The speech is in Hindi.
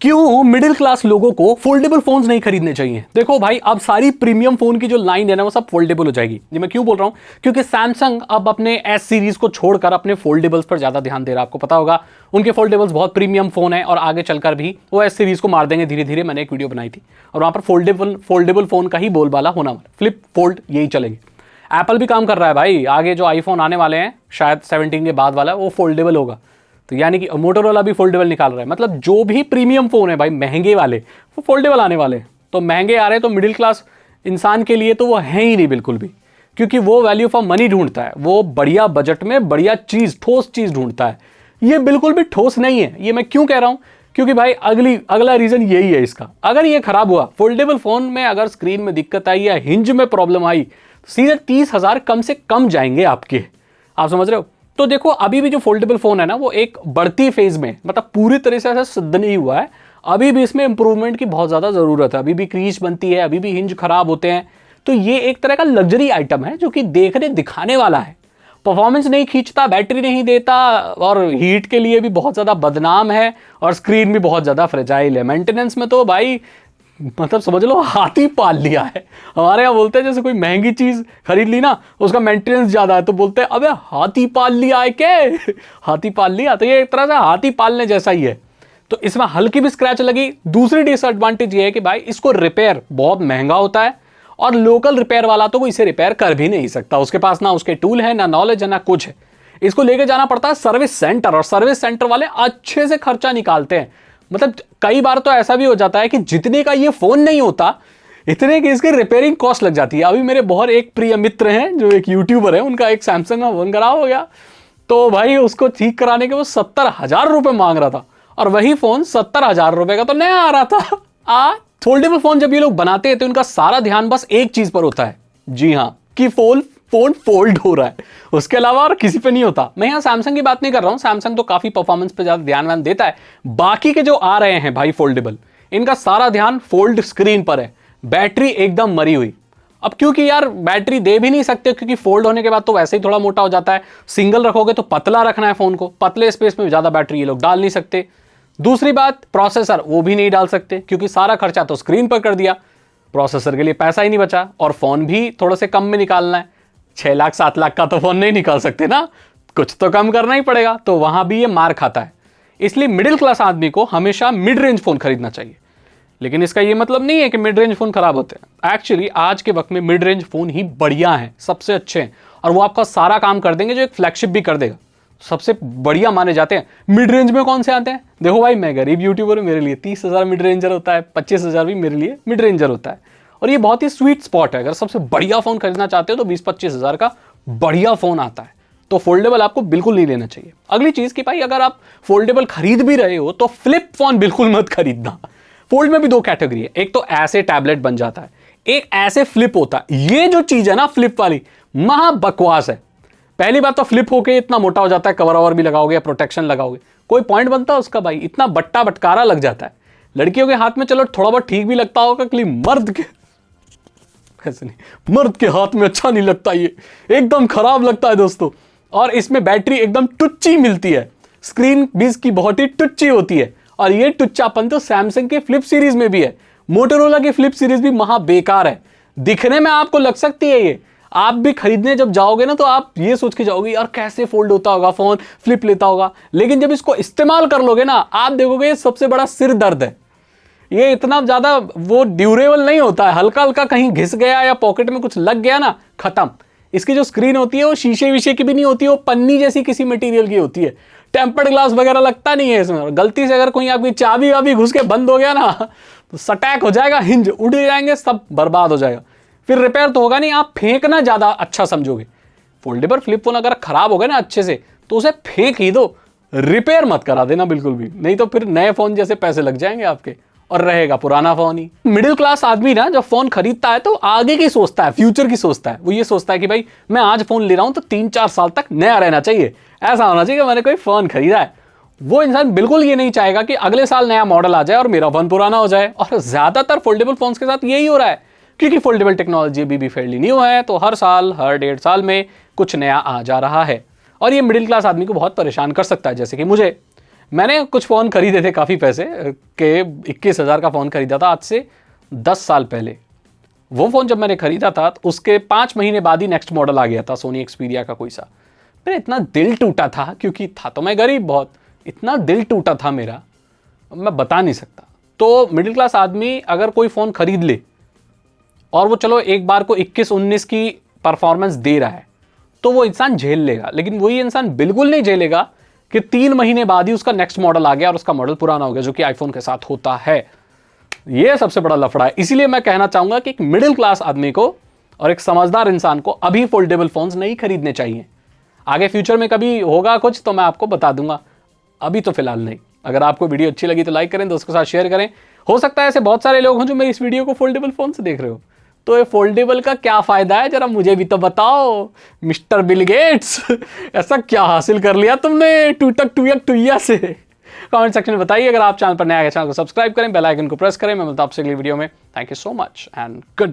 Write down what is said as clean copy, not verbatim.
क्यों मिडिल क्लास लोगों को फोल्डेबल फोन्स नहीं खरीदने चाहिए? देखो भाई, अब सारी प्रीमियम फोन की जो लाइन है ना वो सब फोल्डेबल हो जाएगी। ये मैं क्यों बोल रहा हूं? क्योंकि सैमसंग अब अपने एस सीरीज को छोड़कर अपने फोल्डेबल्स पर ज्यादा ध्यान दे रहा है। आपको पता होगा उनके फोल्डेबल्स बहुत प्रीमियम फोन है और आगे चलकर भी वो एस सीरीज को मार देंगे धीरे धीरे। मैंने एक वीडियो बनाई थी और वहां पर फोल्डेबल फोन का ही बोलबाला होना वाला, फ्लिप फोल्ड यही चलेंगे। एप्पल भी काम कर रहा है भाई, आगे जो आईफोन आने वाले हैं शायद 17 के बाद वाला वो फोल्डेबल होगा। तो यानी कि मोटोरोला भी फोल्डेबल निकाल रहा है। मतलब जो भी प्रीमियम फोन है भाई महंगे वाले वो फोल्डेबल आने वाले हैं। तो महंगे आ रहे हैं तो मिडिल क्लास इंसान के लिए तो वो है ही नहीं बिल्कुल भी, क्योंकि वो वैल्यू फॉर मनी ढूंढता है, वो बढ़िया बजट में बढ़िया चीज, ठोस चीज ढूंढता है। ये बिल्कुल भी ठोस नहीं है। ये मैं क्यों कह रहा हूं? क्योंकि भाई अगला रीजन यही है इसका। अगर ये खराब हुआ, फोल्डेबल फोन में अगर स्क्रीन में दिक्कत आई या हिंज में प्रॉब्लम आई, सीधे 30,000 कम से कम जाएंगे आपके। आप समझ रहे हो? तो देखो अभी भी जो फोल्डेबल फोन है ना वो एक बढ़ती फेज में, मतलब पूरी तरह से ऐसा सिद्ध नहीं हुआ है। अभी भी इसमें इंप्रूवमेंट की बहुत ज्यादा जरूरत है। अभी भी क्रीज बनती है, अभी भी हिंज खराब होते हैं। तो ये एक तरह का लग्जरी आइटम है जो कि देखने दिखाने वाला है। परफॉर्मेंस नहीं खींचता, बैटरी नहीं देता और हीट के लिए भी बहुत ज्यादा बदनाम है और स्क्रीन भी बहुत ज्यादा फ्रेजाइल है। मेंटेनेंस में तो भाई मतलब समझ लो हाथी पाल लिया है। हमारे यहाँ बोलते हैं जैसे कोई महंगी चीज खरीद ली ना उसका मेंटेनेंस ज्यादा है तो बोलते हैं अबे हाथी पाल लिया है के हाथी पाल लिया। तो ये एक तरह से हाथी पालने जैसा ही है। तो इसमें हल्की भी स्क्रैच लगी। दूसरी डिसएडवांटेज ये है कि भाई इसको रिपेयर बहुत महंगा होता है और लोकल रिपेयर वाला तो वो इसे रिपेयर कर भी नहीं सकता। उसके पास ना उसके टूल है, ना नॉलेज है, ना कुछ है। इसको लेके जाना पड़ता है सर्विस सेंटर और सर्विस सेंटर वाले अच्छे से खर्चा निकालते हैं। मतलब कई बार तो ऐसा भी हो जाता है कि जितने का ये फोन नहीं होता इतने की इसकी रिपेयरिंग कॉस्ट लग जाती है। अभी मेरे बहुत एक प्रिय मित्र हैं जो एक यूट्यूबर है, उनका एक सैमसंग का फोन खराब हो गया तो भाई उसको ठीक कराने के वो 70,000 रुपए मांग रहा था और वही फोन 70,000 रुपए का तो नया आ रहा था। फोल्डेबल फोन जब ये लोग बनाते हैं तो उनका सारा ध्यान बस एक चीज पर होता है, जी हाँ, कि फोन फोल्ड हो रहा है, उसके अलावा और किसी पे नहीं होता। मैं यहां सैमसंग की बात नहीं कर रहा हूं, सैमसंग तो काफी परफॉर्मेंस पे ज्यादा ध्यान देता है। बाकी के जो आ रहे हैं भाई फोल्डेबल, इनका सारा ध्यान फोल्ड स्क्रीन पर है। बैटरी एकदम मरी हुई। अब क्योंकि यार बैटरी दे भी नहीं सकते क्योंकि फोल्ड होने के बाद तो वैसे ही थोड़ा मोटा हो जाता है। सिंगल रखोगे तो पतला रखना है फोन को, पतले स्पेस में ज्यादा बैटरी ये लोग डाल नहीं सकते। दूसरी बात, प्रोसेसर वो भी नहीं डाल सकते क्योंकि सारा खर्चा तो स्क्रीन पर कर दिया, प्रोसेसर के लिए पैसा ही नहीं बचा। और फोन भी थोड़े से कम में निकालना है, 6 लाख 7 लाख का तो फोन नहीं निकाल सकते ना, कुछ तो कम करना ही पड़ेगा। तो वहां भी ये मार खाता है। इसलिए मिडिल क्लास आदमी को हमेशा मिड रेंज फोन खरीदना चाहिए। लेकिन इसका ये मतलब नहीं है कि मिड रेंज फोन खराब होते हैं। एक्चुअली आज के वक्त में मिड रेंज फोन ही बढ़िया हैं, सबसे अच्छे हैं और वो आपका सारा काम कर देंगे, जो एक फ्लैगशिप भी कर देगा। सबसे बढ़िया माने जाते हैं। मिड रेंज में कौन से आते हैं? देखो भाई, मैं गरीब यूट्यूबर हूं, मेरे लिए 30,000 मिड रेंजर होता है, 25,000 भी मेरे लिए मिड रेंजर होता है। और ये बहुत ही स्वीट स्पॉट है। अगर सबसे बढ़िया फोन खरीदना चाहते हो तो 20-25,000 का बढ़िया फोन आता है। तो फोल्डेबल आपको बिल्कुल नहीं लेना चाहिए। अगली चीज कि भाई अगर आप फोल्डेबल खरीद भी रहे हो तो फ्लिप फोन बिल्कुल मत खरीदना। फोल्ड में भी 2 कैटेगरी है, एक तो ऐसे टैबलेट बन जाता है, एक ऐसे फ्लिप होता है। ये जो चीज है ना फ्लिप वाली, महा बकवास है। पहली बात तो फ्लिप होके इतना मोटा हो जाता है, कवर ओवर भी लगाओगे या प्रोटेक्शन लगाओगे, कोई पॉइंट बनता है उसका भाई? इतना बट्टा बटकारा लग जाता है। लड़कियों के हाथ में चलो थोड़ा बहुत ठीक भी लगता होगा, कि मर्द के ऐसे नहीं, मर्द के हाथ में अच्छा नहीं लगता, ये एकदम खराब लगता है दोस्तों। और इसमें बैटरी एकदम टुच्ची मिलती है, स्क्रीन भी इसकी बहुत ही टुच्ची होती है। और ये टुच्चापन तो सैमसंग के फ्लिप सीरीज में भी है। मोटोरोला की फ्लिप सीरीज भी महा बेकार है। दिखने में आपको लग सकती है ये, आप भी खरीदने जब जाओगे ना तो आप ये सोच के जाओगे यार कैसे फोल्ड होता होगा फोन, फ्लिप लेता होगा। लेकिन जब इसको इस्तेमाल कर लोगे ना आप देखोगे ये सबसे बड़ा सिर दर्द है। ये इतना ज्यादा वो ड्यूरेबल नहीं होता है, हल्का हल्का कहीं घिस गया या पॉकेट में कुछ लग गया ना, खत्म। इसकी जो स्क्रीन होती है वो शीशे विशे की भी नहीं होती है, वो पन्नी जैसी किसी मटेरियल की होती है। टेम्पर्ड ग्लास वगैरह लगता नहीं है इसमें। गलती से अगर कोई आपकी चाबी वाबी घुस के बंद हो गया ना तो सटैक हो जाएगा, हिंज उड़ जाएंगे, सब बर्बाद हो जाएगा। फिर रिपेयर तो होगा नहीं, आप फेंकना ज्यादा अच्छा समझोगे। फोल्डेबल फ्लिप फोन अगर खराब हो गया ना अच्छे से तो उसे फेंक ही दो, रिपेयर मत करा देना बिल्कुल भी, नहीं तो फिर नए फोन जैसे पैसे लग जाएंगे आपके और रहेगा पुराना फोन ही। मिडिल क्लास आदमी ना जब फोन खरीदता है तो आगे की सोचता है, फ्यूचर की सोचता है। वो ये सोचता है कि भाई मैं आज फोन ले रहा हूं तो 3-4 साल तक नया रहना चाहिए, ऐसा होना चाहिए कि मैंने कोई फोन खरीदा है। वो इंसान बिल्कुल ये नहीं चाहेगा कि अगले साल नया मॉडल आ जाए और मेरा फोन पुराना हो जाए। और ज्यादातर फोल्डेबल फोन्स के साथ यही हो रहा है, क्योंकि फोल्डेबल टेक्नोलॉजी अभी भी फेयरली न्यू है, तो हर साल हर 1.5 साल में कुछ नया आ जा रहा है। और ये मिडिल क्लास आदमी को बहुत परेशान कर सकता है। जैसे कि मुझे मैंने कुछ फ़ोन खरीदे थे काफ़ी पैसे के, 21,000 का फ़ोन खरीदा था आज से 10 साल पहले। वो फ़ोन जब मैंने खरीदा था तो उसके 5 महीने बाद ही नेक्स्ट मॉडल आ गया था, सोनी एक्सपीरिया का कोई सा। मेरा इतना दिल टूटा था, क्योंकि था तो मैं गरीब बहुत, इतना दिल टूटा था मेरा, मैं बता नहीं सकता। तो मिडिल क्लास आदमी अगर कोई फ़ोन खरीद ले और वो चलो एक बार को 21-19 की परफॉर्मेंस दे रहा है तो वो इंसान झेल लेगा, लेकिन वही इंसान बिल्कुल नहीं झेलेगा कि 3 महीने बाद ही उसका नेक्स्ट मॉडल आ गया और उसका मॉडल पुराना हो गया, जो कि आईफोन के साथ होता है। ये सबसे बड़ा लफड़ा है। इसीलिए मैं कहना चाहूंगा कि एक मिडिल क्लास आदमी को और एक समझदार इंसान को अभी फोल्डेबल फोन्स नहीं खरीदने चाहिए। आगे फ्यूचर में कभी होगा कुछ तो मैं आपको बता दूंगा, अभी तो फिलहाल नहीं। अगर आपको वीडियो अच्छी लगी तो लाइक करें, दोस्तों के साथ शेयर करें। हो सकता है ऐसे बहुत सारे लोग हों जो मेरी इस वीडियो को फोल्डेबल फोन से देख रहे हो, तो ये फोल्डेबल का क्या फायदा है, जरा मुझे भी तो बताओ मिस्टर बिल गेट्स। ऐसा क्या हासिल कर लिया तुमने टुइया से? कमेंट सेक्शन में बताइए। अगर आप चैनल पर नया है, चैनल को सब्सक्राइब करें, बेल आइकन को प्रेस करें। मैं मिलता हूं आपसे अगली वीडियो में। Thank you so much and good